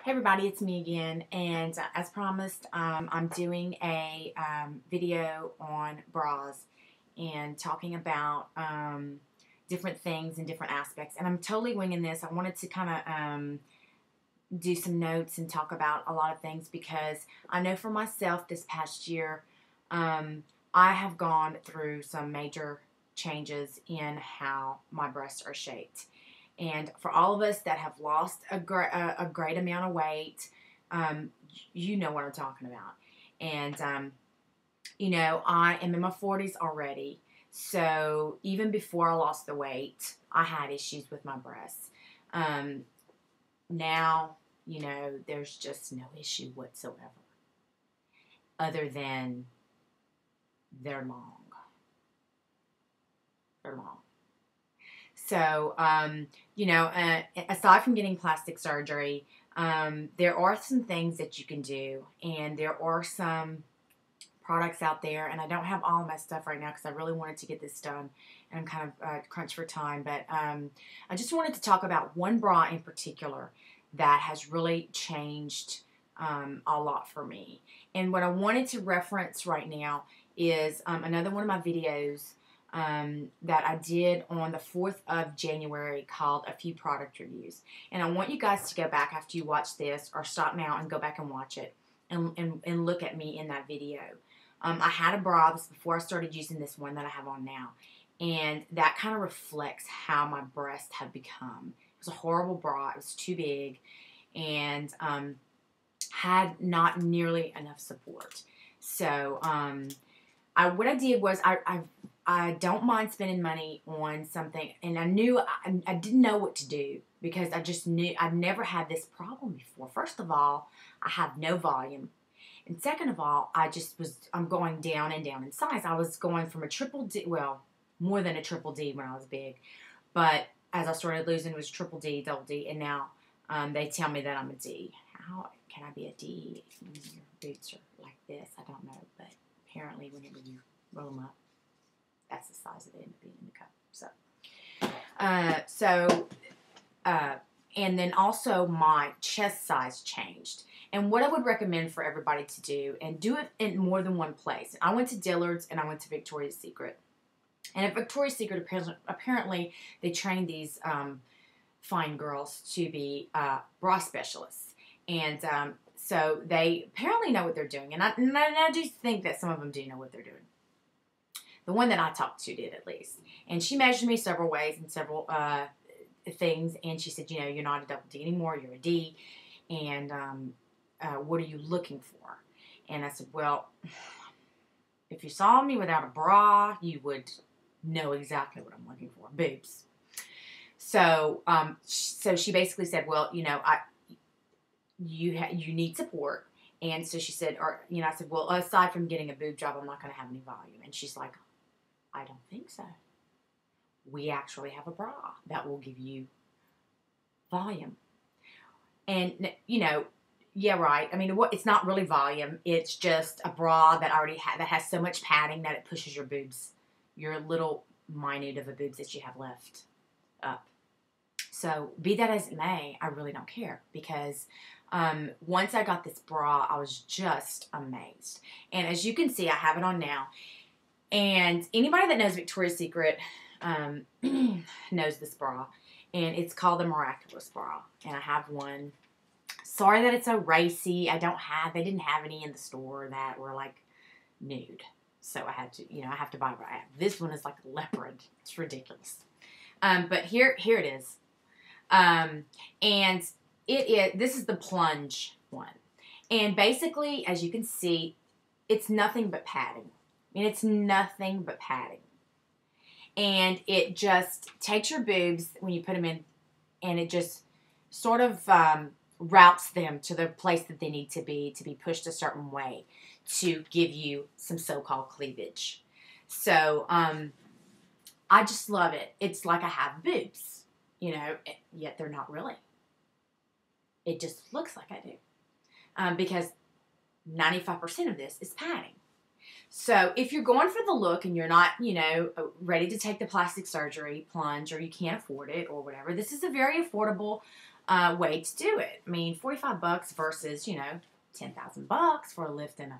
Hey everybody, it's me again, and as promised, I'm doing a video on bras and talking about different things and different aspects. And I'm totally winging this. I wanted to kind of do some notes and talk about a lot of things because I know for myself this past year, I have gone through some major changes in how my breasts are shaped. And for all of us that have lost a great amount of weight, you know what I'm talking about. And, you know, I am in my 40s already. So even before I lost the weight, I had issues with my breasts. Now, you know, there's just no issue whatsoever other than they're long. They're long. So, you know, aside from getting plastic surgery, there are some things that you can do, and there are some products out there, and I don't have all of my stuff right now because I really wanted to get this done, and I'm kind of crunched for time, but I just wanted to talk about one bra in particular that has really changed a lot for me. And what I wanted to reference right now is another one of my videos that I did on the 4th of January called A Few Product Reviews. And I want you guys to go back after you watch this, or stop now and go back and watch it and look at me in that video. I had a bra this before I started using this one that I have on now. And that kind of reflects how my breasts have become. It was a horrible bra. It was too big and had not nearly enough support. So what I did was I don't mind spending money on something, and I didn't know what to do because I just knew I'd never had this problem before. First of all, I have no volume, and second of all, I'm going down and down in size. I was going from a triple D, well, more than a triple D when I was big, but as I started losing, it was triple D, double D, and now they tell me that I'm a D. How can I be a D when your boots are like this? I don't know, but apparently whenever you roll them up, that's the size that they end up being in the cup. And then also my chest size changed. And what I would recommend for everybody to do, and do it in more than one place. I went to Dillard's and I went to Victoria's Secret. And at Victoria's Secret, apparently they train these fine girls to be bra specialists. And so they apparently know what they're doing. And I do think that some of them do know what they're doing. The one that I talked to did, at least. And she measured me several ways and several things. And she said, you know, you're not a double D anymore. You're a D. And what are you looking for? And I said, well, if you saw me without a bra, you would know exactly what I'm looking for. Boobs. So she basically said, well, you know, you need support. And so she said, or, you know, I said, well, aside from getting a boob job, I'm not going to have any volume. And she's like, I don't think so. We actually have a bra that will give you volume. And, you know, yeah, right. I mean, it's not really volume. It's just a bra that that has so much padding that it pushes your boobs, your little minute of the boobs that you have left up. So be that as it may, I really don't care because once I got this bra, I was just amazed. And as you can see, I have it on now. And anybody that knows Victoria's Secret knows this bra. And it's called the Miraculous Bra. And I have one. Sorry that it's so racy. They didn't have any in the store that were like nude. So I had to, you know, I have to buy what I have. This one is like a leopard. It's ridiculous. But here it is. And this is the plunge one. And basically, as you can see, it's nothing but padding. I mean, it's nothing but padding. And it just takes your boobs when you put them in, and it just sort of routes them to the place that they need to be pushed a certain way to give you some so-called cleavage. So I just love it. It's like I have boobs, you know, yet they're not really. It just looks like I do. Because 95% of this is padding. So if you're going for the look and you're not, ready to take the plastic surgery plunge, or you can't afford it or whatever, this is a very affordable way to do it. I mean, $45 versus, $10,000 for a lift and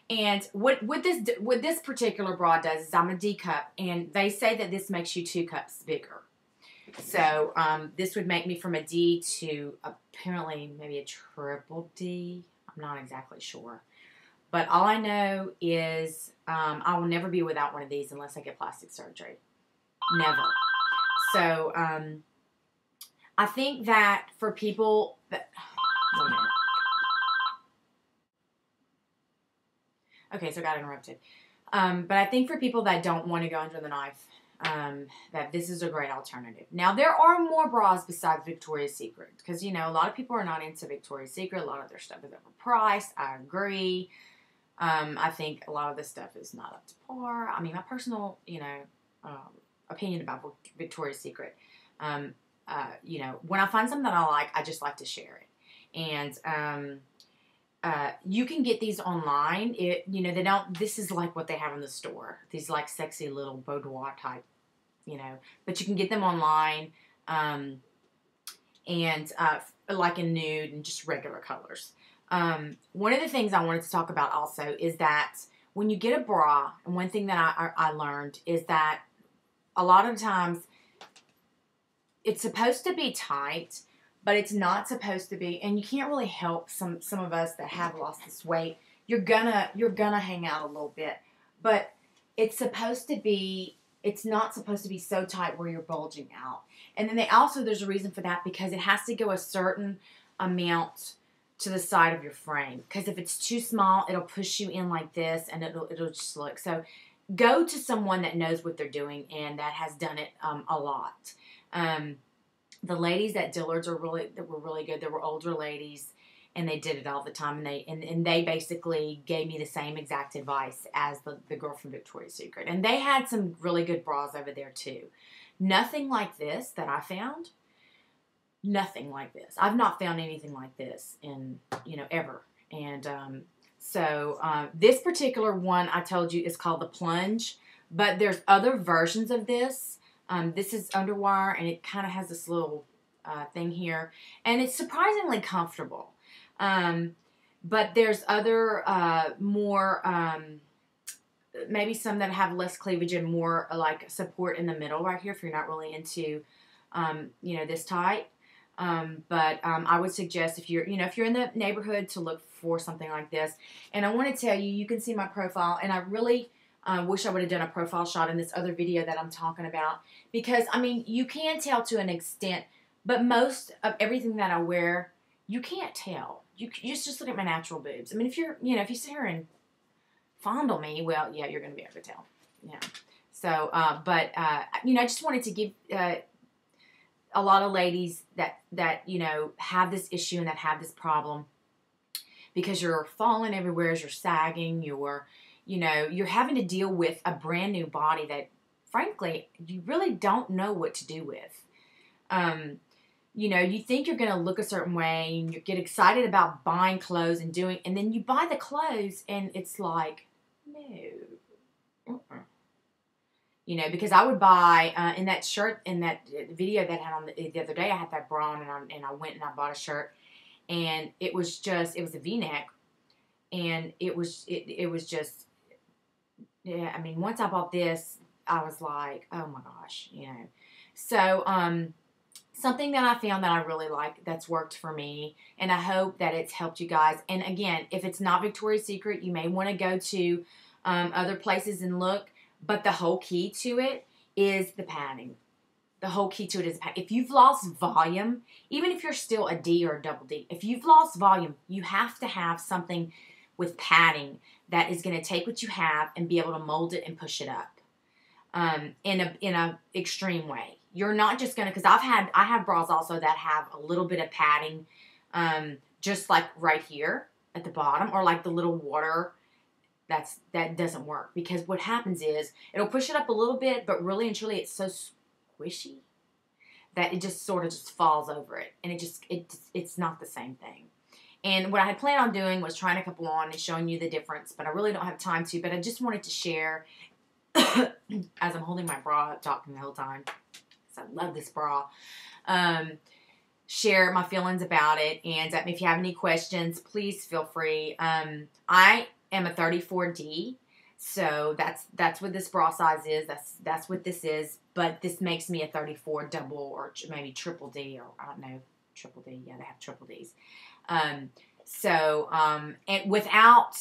and what this particular bra does is I'm a D cup, and they say that this makes you 2 cups bigger. So this would make me from a D to apparently maybe a triple D. I'm not exactly sure. But all I know is I will never be without one of these unless I get plastic surgery. Never. So I think that for people that... One minute. Okay, so I got interrupted. But I think for people that don't want to go under the knife, that this is a great alternative. Now, there are more bras besides Victoria's Secret, because, a lot of people are not into Victoria's Secret. A lot of their stuff is overpriced. I agree. I think a lot of this stuff is not up to par. I mean, my personal, opinion about Victoria's Secret, when I find something that I like, I just like to share it. And you can get these online. This is like what they have in the store. These like sexy little boudoir type, but you can get them online, and like in nude and just regular colors. One of the things I wanted to talk about also is that when you get a bra, and one thing that I learned is that a lot of times it's supposed to be tight, but it's not supposed to be, and you can't really help some of us that have lost this weight. You're gonna hang out a little bit, but it's not supposed to be so tight where you're bulging out. And then there's a reason for that, because it has to go a certain amount to the side of your frame. Because if it's too small, it'll push you in like this, and it'll just look. So go to someone that knows what they're doing and that has done it a lot. The ladies at Dillard's were really good. They were older ladies, and they did it all the time. And they basically gave me the same exact advice as the girl from Victoria's Secret. And they had some really good bras over there too. Nothing like this that I found. Nothing like this. I've not found anything like this in ever. And this particular one I told you is called the Plunge, but there's other versions of this. This is underwire, and it kind of has this little thing here, and it's surprisingly comfortable. But there's other more, maybe some that have less cleavage and more like support in the middle right here if you're not really into, this tight. But I would suggest if you're in the neighborhood to look for something like this. And I want to tell you, you can see my profile, and I really wish I would have done a profile shot in this other video that I'm talking about, because, I mean, you can tell to an extent, but most of everything that I wear, you can't tell. You just look at my natural boobs. I mean, if you sit here and fondle me, well, yeah, you're going to be able to tell. Yeah. So, I just wanted to give a lot of ladies that have this issue and that have this problem, because you're falling everywhere as you're sagging, you're having to deal with a brand new body that, frankly, you really don't know what to do with. You think you're going to look a certain way, and you get excited about buying clothes and then you buy the clothes, and it's like, no. Because I would buy, in that shirt, in that video that I had on the other day, I had that bra on, and I went and I bought a shirt, and it was a V-neck, and it was just, yeah, I mean, once I bought this, I was like, oh my gosh, So, something that I found that I really like that's worked for me, and I hope that it's helped you guys. And again, if it's not Victoria's Secret, you may want to go to other places and look, but the whole key to it is the padding. The whole key to it is padding. If you've lost volume, even if you're still a D or a double D, if you've lost volume, you have to have something with padding that is going to take what you have and be able to mold it and push it up in a extreme way. You're not just going to, because I have bras also that have a little bit of padding, just like right here at the bottom, or like the little water. That doesn't work, because what happens is it'll push it up a little bit, but really and truly it's so squishy that it just sort of just falls over it, and it's not the same thing. And what I had planned on doing was trying a couple on and showing you the difference, but I really don't have time to. But I just wanted to share, as I'm holding my bra up, talking the whole time, because I love this bra, share my feelings about it. And if you have any questions, please feel free. I am a 34D. So that's what this bra size is. That's what this is. But this makes me a 34 double or maybe triple D, or I don't know, triple D. Yeah, they have triple Ds. And without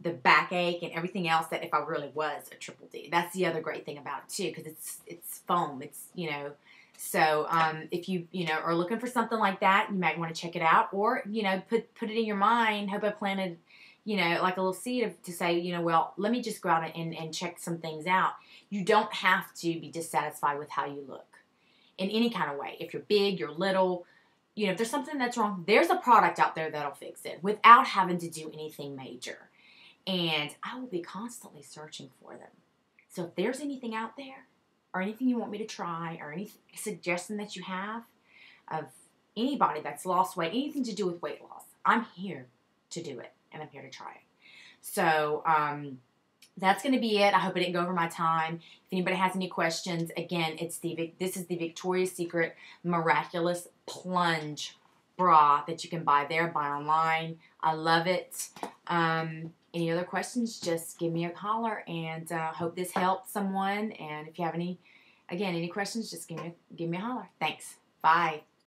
the backache and everything else that if I really was a triple D. That's the other great thing about it too, because it's foam. It's, you know, so if you are looking for something like that, you might want to check it out, or put it in your mind. Hope I planted like a little seed to say, well, let me just go out and check some things out. You don't have to be dissatisfied with how you look in any kind of way. If you're big, you're little, if there's something that's wrong, there's a product out there that'll fix it without having to do anything major. And I will be constantly searching for them. So if there's anything out there or anything you want me to try or any suggestion that you have of anybody that's lost weight, anything to do with weight loss, I'm here to do it. And I'm here to try it. So that's going to be it. I hope I didn't go over my time. If anybody has any questions, again, this is the Victoria's Secret Miraculous Plunge bra that you can buy online. I love it. Any other questions, just give me a holler, and hope this helped someone. And if you have any questions, just give me a holler. Thanks. Bye.